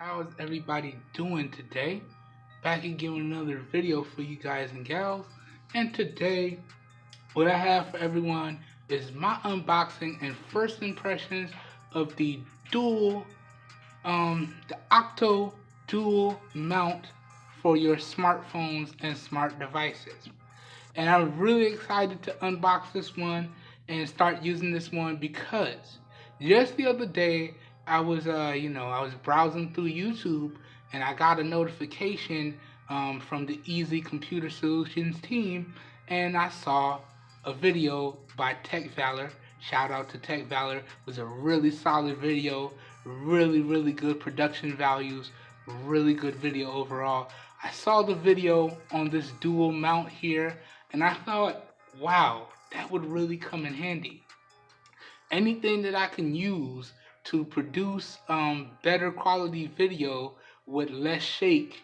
How is everybody doing today? Back again with another video for you guys and gals. And today, what I have for everyone is my unboxing and first impressions of the OCTO dual mount for your smartphones and smart devices. And I'm really excited to unbox this one and start using this one because just the other day I was browsing through YouTube and I got a notification from the Easy Computer Solutions team, and I saw a video by Tech Valor. Shout out to Tech Valor. It was a really solid video, really good production values, really good video overall. I saw the video on this dual mount here and I thought, wow, that would really come in handy. Anything that I can use to produce better quality video with less shake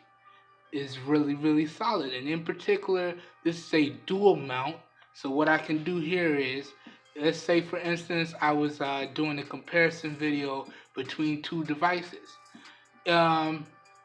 is really solid. And in particular, this is a dual mount. So what I can do here is, let's say for instance, I was doing a comparison video between two devices.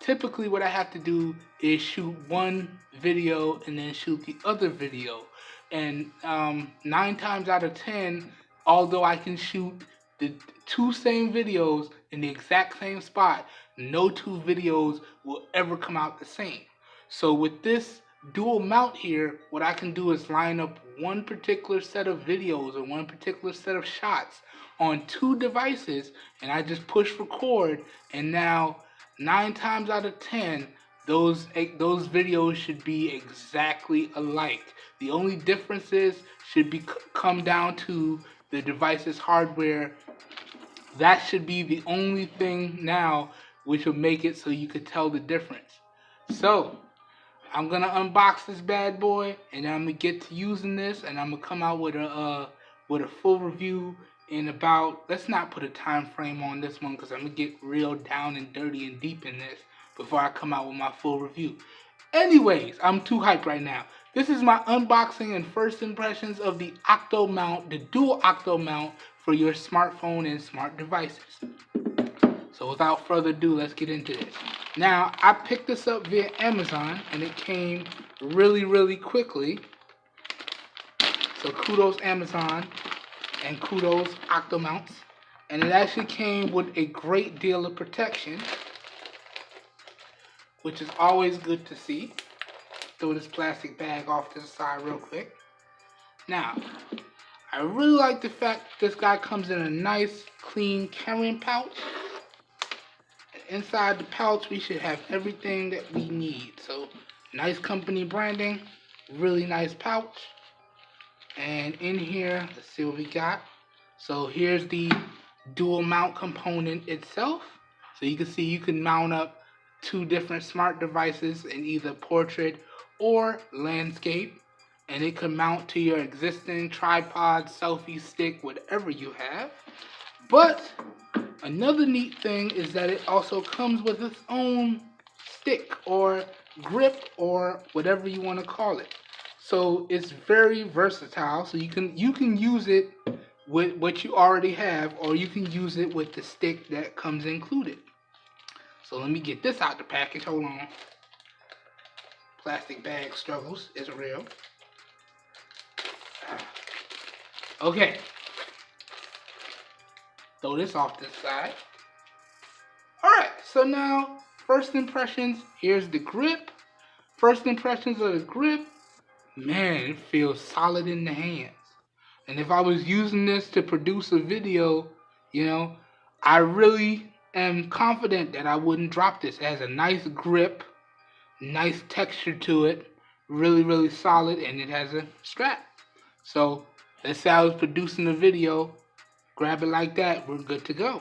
Typically what I have to do is shoot one video and then shoot the other video. And 9 times out of 10, although I can shoot the two same videos in the exact same spot, no two videos will ever come out the same. So with this dual mount here, what I can do is line up one particular set of videos or one particular set of shots on two devices, and I just push record, and now 9 times out of 10, those videos should be exactly alike. The only differences should come down to the device's hardware. That should be the only thing now which will make it so you could tell the difference. So I'm gonna unbox this bad boy, and I'm gonna get to using this, and I'm gonna come out with a full review in about, let's not put a time frame on this one because I'm gonna get real down and dirty and deep in this before I come out with my full review. Anyways, I'm too hyped right now. This is my unboxing and first impressions of the OCTO mount, the dual OCTO mount for your smartphone and smart devices. So without further ado, let's get into this. Now, I picked this up via Amazon and it came really quickly. So kudos Amazon and kudos OCTO mounts. And it actually came with a great deal of protection, which is always good to see. Throw this plastic bag off to the side real quick. Now, I really like the fact that this guy comes in a nice, clean carrying pouch. And inside the pouch, we should have everything that we need. So, nice company branding, really nice pouch. And in here, let's see what we got. So here's the dual mount component itself. So you can see you can mount up two different smart devices in either portrait or landscape, and it can mount to your existing tripod, selfie stick, whatever you have. But another neat thing is that it also comes with its own stick or grip or whatever you want to call it. So it's very versatile. So you can use it with what you already have, or you can use it with the stick that comes included. So let me get this out the package. Hold on. Plastic bag struggles is real. Okay. Throw this off this side. Alright, so now, first impressions. Here's the grip. First impressions of the grip. Man, it feels solid in the hands. And if I was using this to produce a video, I really am confident that I wouldn't drop this. It has a nice grip, nice texture to it, really solid, and it has a strap. So let's say I was producing a video, grab it like that, we're good to go.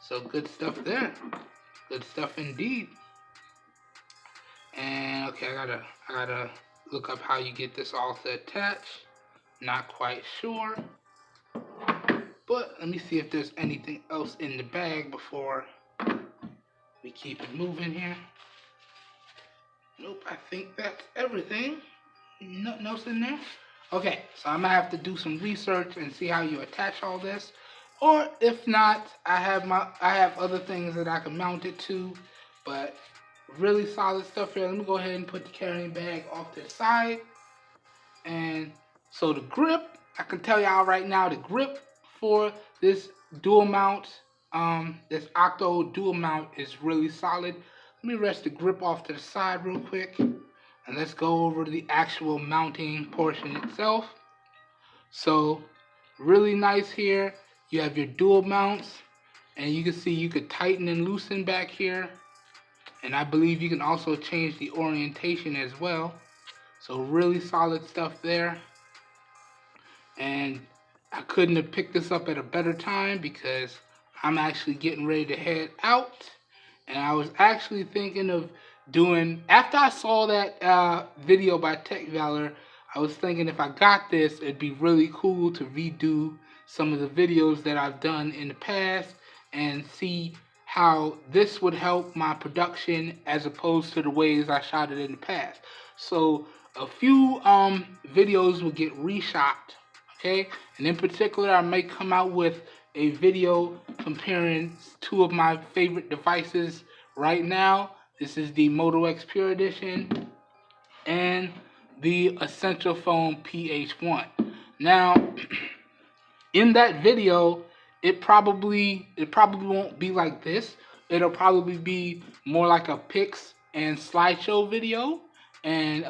So good stuff there. Good stuff indeed. And okay, I gotta look up how you get this all to attach. Not quite sure. But let me see if there's anything else in the bag before we keep it moving here. Nope, I think that's everything. Nothing else in there. Okay, so I'm gonna have to do some research and see how you attach all this. Or if not, I have other things that I can mount it to, but really solid stuff here. Let me go ahead and put the carrying bag off to the side. And so the grip, I can tell y'all right now, the grip for this dual mount, this OCTO dual mount is really solid. Let me rest the grip off to the side real quick, and let's go over the actual mounting portion itself. So really nice here. You have your dual mounts, and you can see you could tighten and loosen back here. And I believe you can also change the orientation as well. So really solid stuff there. And I couldn't have picked this up at a better time because I'm actually getting ready to head out. And I was actually thinking of doing, after I saw that video by Tech Valor, I was thinking if I got this, it'd be really cool to redo some of the videos that I've done in the past and see how this would help my production as opposed to the ways I shot it in the past. So a few videos will get reshot, okay? And in particular, I may come out with a video comparing two of my favorite devices right now. This is the Moto X Pure Edition and the Essential Phone PH1. Now, in that video, it probably won't be like this. It'll probably be more like a pics and slideshow video, and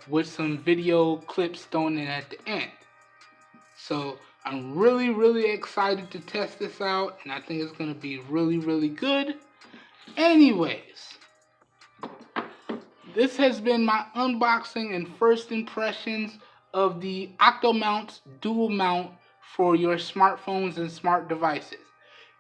with some video clips thrown in at the end. So I'm really excited to test this out, and I think it's gonna be really good. Anyways, this has been my unboxing and first impressions of the OCTO dual mount for your smartphones and smart devices.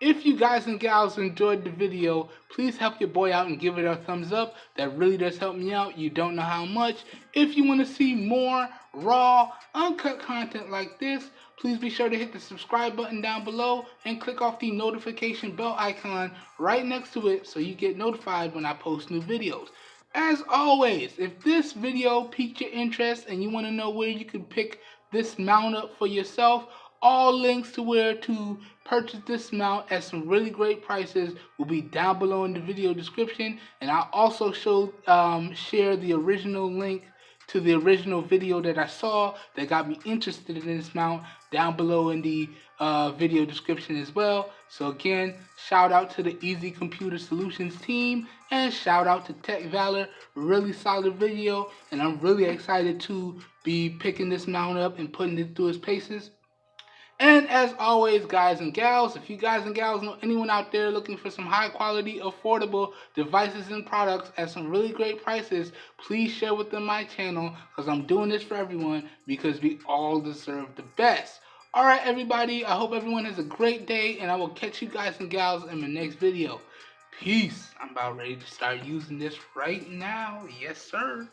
If you guys and gals enjoyed the video, please help your boy out and give it a thumbs up. That really does help me out. You don't know how much. If you want to see more raw, uncut content like this, please be sure to hit the subscribe button down below and click off the notification bell icon right next to it so you get notified when I post new videos. As always, if this video piqued your interest and you want to know where you can pick this mount up for yourself, all links to where to purchase this mount at some really great prices will be down below in the video description, and I'll also share the original link to the original video that I saw that got me interested in this mount down below in the video description as well. So again, shout out to the Easy Computer Solutions team and shout out to Tech Valor. Really solid video, and I'm really excited to be picking this mount up and putting it through its paces. And as always, guys and gals, if you guys and gals know anyone out there looking for some high quality, affordable devices and products at some really great prices, please share with them my channel, because I'm doing this for everyone because we all deserve the best. Alright everybody, I hope everyone has a great day, and I will catch you guys and gals in my next video. Peace. I'm about ready to start using this right now. Yes, sir.